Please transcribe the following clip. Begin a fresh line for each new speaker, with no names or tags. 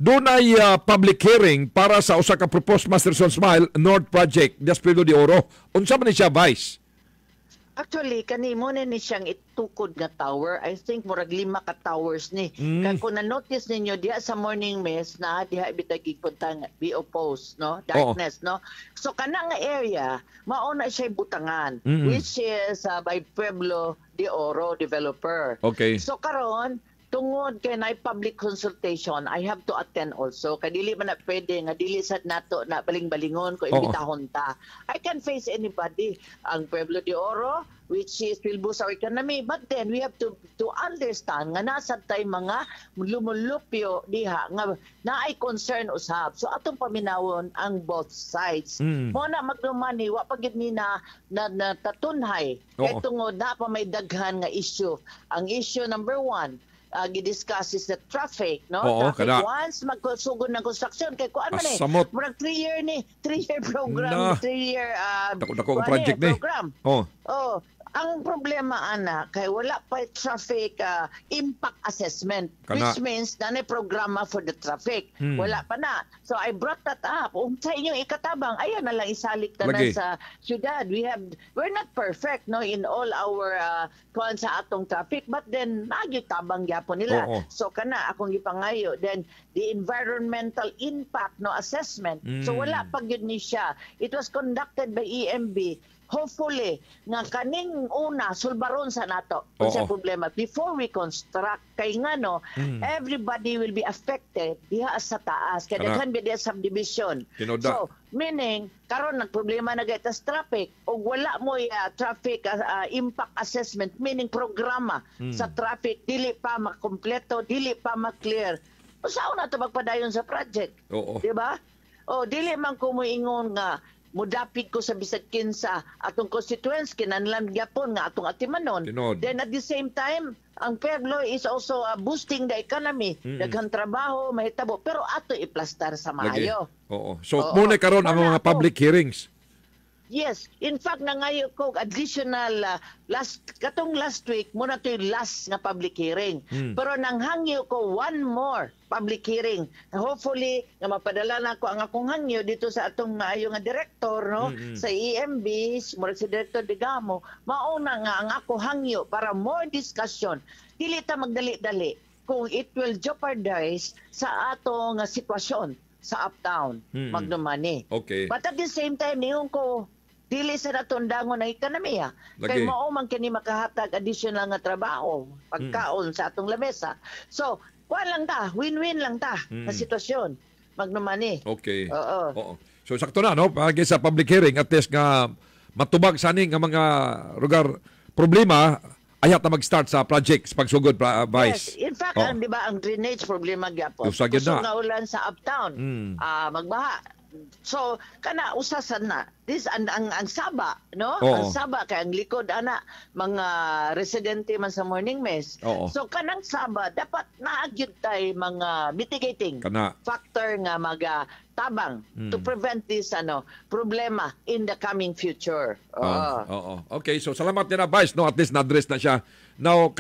Doon ay public hearing para sa usa ka proposed Masterson Smile North Project Diaspildo de Oro. Unsa man ni siya, Vice?
Actually, kanimo ni siyang itukod nga tower. I think murag 5 ka towers ni. Kaya kung na-notice ninyo, diha sa morning mess na diha bitagig puntang be opposed, no? Darkness, no? So, kana nga area, mauna siya butangan, which is by Pueblo de Oro developer.
Okay.
So, karon tungod kay na public consultation, I have to attend also. Kay dili man na pwede nga dili sad nato na baling-balingon ko imbitahon ta. I can face anybody. Ang Pueblo de Oro, which is will boost our economy, but then we have to understand nga nasa tay mga lumulupyo diha nga naay concern usab. So atong paminawon ang both sides. Mo na magdumani wa pagid ni na tatunhay kay tungod na pa may daghan nga issue. Ang issue number 1, gidiscuss is the traffic, no? Traffic once magsugod ng construction kay kuan man murag 3-year program, 3-year
project ni
program. Ang problema ana kay wala pa traffic impact assessment, which means nanay programa for the traffic. Wala pa na. So I brought that up. Sa inyong ikatabang, ayan na lang isalik na sa syudad. We're not perfect, no, in all our kuan sa atong traffic, but then nagyutabang gyapon nila. So kana akong gipangayo, then the environmental impact no assessment. So wala pa gyud ni siya. It was conducted by EMB. Hopefully, nga kaning una, sulbaron sa nato sa problema before we construct. Kay nga no, everybody will be affected diha sa taas. Kaya daghan biya subdivision. So, meaning, karon nagproblema na gaytas traffic o wala mo traffic impact assessment, meaning programa sa traffic, dili pa makompleto, dili pa ma-clear. O saan na ito magpadayon sa project? Diba? O, dili man ko moingon nga mudapit ko sa bisag kinsa atong constituents kinahanglan gyapon nga atong atimanon. Then at the same time, ang Pueblo is also boosting the economy. Daghang trabaho mahitabo pero ato iplastar sa maayo.
So muna karon ang mga public hearings.
Yes, in fact nangayo ko additional katong last week muna to yung last nga public hearing. Pero nanghangyo ko one more public hearing. Hopefully nga mapadala na ko ang akong hangyo dito sa atong maayo nga direktor, no, sa EMB, murag si Director Digamo, mauna nga ang ako hangyo para more discussion. Dili ta magdali-dali kung it will jeopardize sa atong sitwasyon sa uptown magdumani. But at the same time niyon ko dili sa natundangon ng ekonomiya. Kay mao man kini makahatag additional nga trabaho, pagkaon sa atong lamesa. So, kuan lang ta, win-win lang ta sa sitwasyon. Magnomani.
So sakto na no, pagi sa public hearing at least nga matubag sani nga mga lugar problema ayat na mag-start sa projects pagsugod Vice.
Yes, in fact, di ba ang drainage problema gyapon. Kusog nga ulan sa uptown. Magbaha. So kana usasan na this ang Saba, no? Ang Saba kay ang likod ana mga residente man sa morning mess. So kanang Saba dapat naagyud tay mga mitigating factor nga tabang to prevent this problema in the coming future.
Okay, so salamat din na Vice, no, at least na-address na siya. Now